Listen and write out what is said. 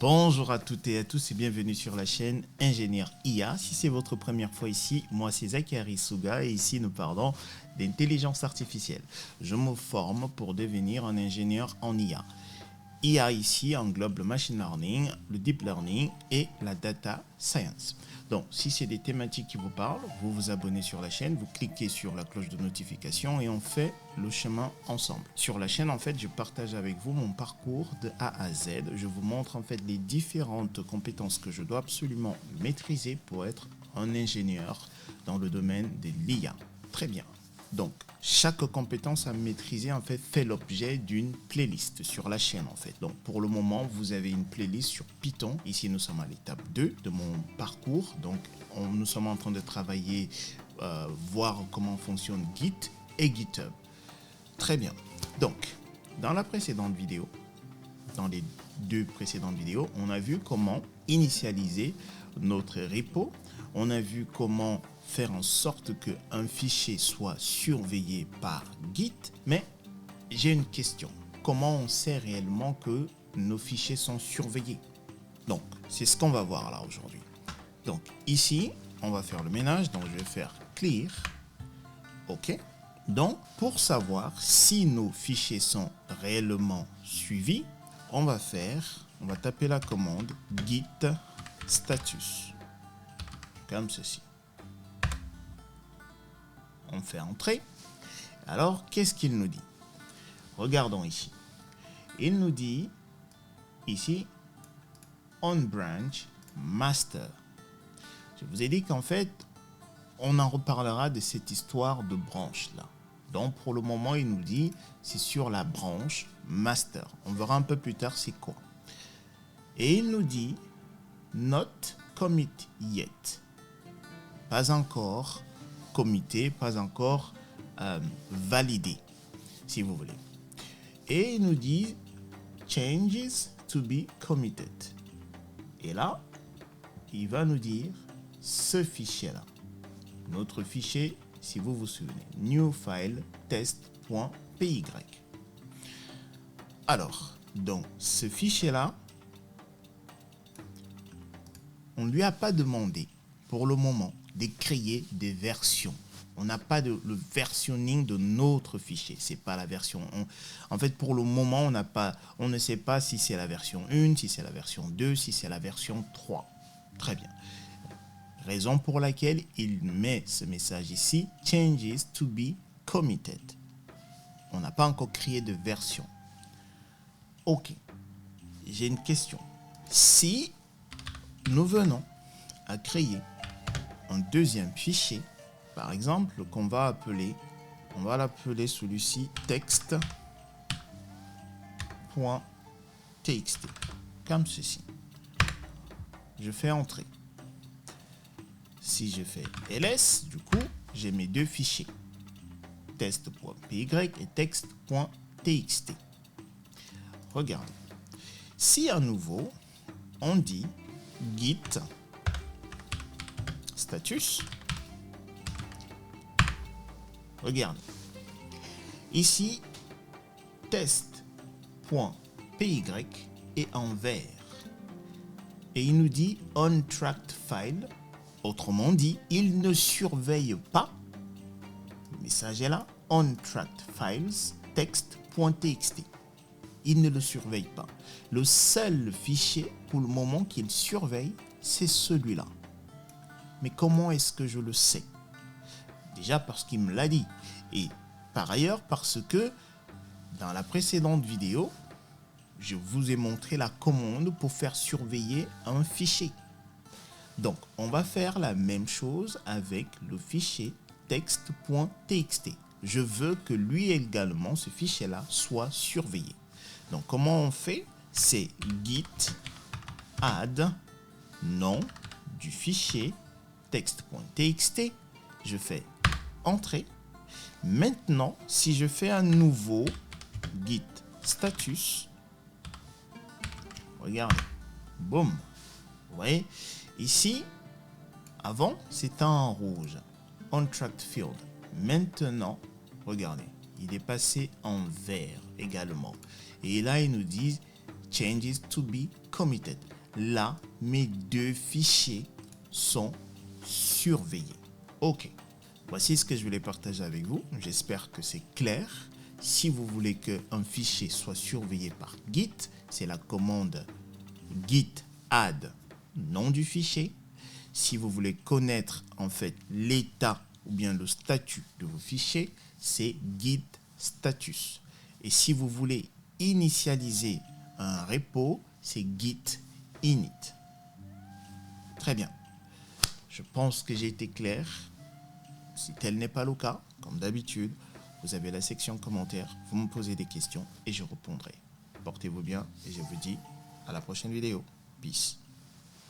Bonjour à toutes et à tous et bienvenue sur la chaîne Ingénieur IA. Si c'est votre première fois ici, moi c'est Zakari Suga et ici nous parlons d'intelligence artificielle. Je me forme pour devenir un ingénieur en IA. IA ici englobe le machine learning, le deep learning et la data science. Donc, si c'est des thématiques qui vous parlent, vous vous abonnez sur la chaîne, vous cliquez sur la cloche de notification et on fait le chemin ensemble. Sur la chaîne, en fait, je partage avec vous mon parcours de A à Z. Je vous montre en fait les différentes compétences que je dois absolument maîtriser pour être un ingénieur dans le domaine de l'IA. Très bien. Donc, chaque compétence à maîtriser en fait l'objet d'une playlist sur la chaîne en fait. Donc, pour le moment, vous avez une playlist sur Python. Ici, nous sommes à l'étape 2 de mon parcours. Donc, nous sommes en train de travailler, voir comment fonctionne Git et GitHub. Très bien. Donc, dans la précédente vidéo, dans les deux précédentes vidéos, on a vu comment initialiser notre repo. On a vu comment faire en sorte qu'un fichier soit surveillé par Git. Mais j'ai une question. Comment on sait réellement que nos fichiers sont surveillés? Donc, c'est ce qu'on va voir là aujourd'hui. Donc, ici, on va faire le ménage. Donc, je vais faire clear. OK. Donc, pour savoir si nos fichiers sont réellement suivis, on va taper la commande git status. Comme ceci. On fait entrer. Alors, qu'est-ce qu'il nous dit? Regardons ici. Il nous dit, ici, on branch master. Je vous ai dit qu'en fait, on en reparlera de cette histoire de branche-là. Donc, pour le moment, il nous dit, c'est sur la branche master. On verra un peu plus tard c'est quoi. Et il nous dit, not commit yet. Pas encore committé, pas encore validé, si vous voulez. Et il nous dit changes to be committed. Et là, il va nous dire ce fichier-là. Notre fichier, si vous vous souvenez, new file test.py. Alors, dans ce fichier-là, on ne lui a pas demandé pour le moment de créer des versions. On n'a pas le versionning de notre fichier. C'est pas la version 1. En fait, pour le moment, on ne sait pas si c'est la version 1, si c'est la version 2, si c'est la version 3. Très bien. Raison pour laquelle il met ce message ici, changes to be committed. On n'a pas encore créé de version. OK. J'ai une question. Si nous venons à créer un deuxième fichier, par exemple, qu'on va appeler, on va l'appeler celui-ci text.txt, comme ceci. Je fais entrer. Si je fais ls, du coup, j'ai mes deux fichiers, test.py et text.txt. Regardez. Si à nouveau, on dit git status, regardez. Ici, test.py est en vert. Et il nous dit untracked file. Autrement dit, il ne surveille pas. Le message est là. Untracked files text.txt. Il ne le surveille pas. Le seul fichier pour le moment qu'il surveille, c'est celui-là. Mais comment est-ce que je le sais? Déjà parce qu'il me l'a dit. Et par ailleurs parce que dans la précédente vidéo, je vous ai montré la commande pour faire surveiller un fichier. Donc, on va faire la même chose avec le fichier text.txt. Je veux que lui également, ce fichier-là, soit surveillé. Donc, comment on fait? C'est git add nom du fichier text.txt. Je fais entrer. Maintenant, si je fais un nouveau git status, regardez, boum, vous voyez, ici, avant, c'était en rouge, untracked field. Maintenant, regardez, il est passé en vert également. Et là, ils nous disent changes to be committed. Là, mes deux fichiers sont surveillés. Ok, voici ce que je voulais partager avec vous. J'espère que c'est clair. Si vous voulez qu'un fichier soit surveillé par Git, c'est la commande git add nom du fichier. Si vous voulez connaître en fait l'état ou bien le statut de vos fichiers, c'est git status. Et si vous voulez initialiser un repo, c'est git init. Très bien. Je pense que j'ai été clair. Si tel n'est pas le cas, comme d'habitude, vous avez la section commentaires, vous me posez des questions et je répondrai. Portez-vous bien et je vous dis à la prochaine vidéo. Peace.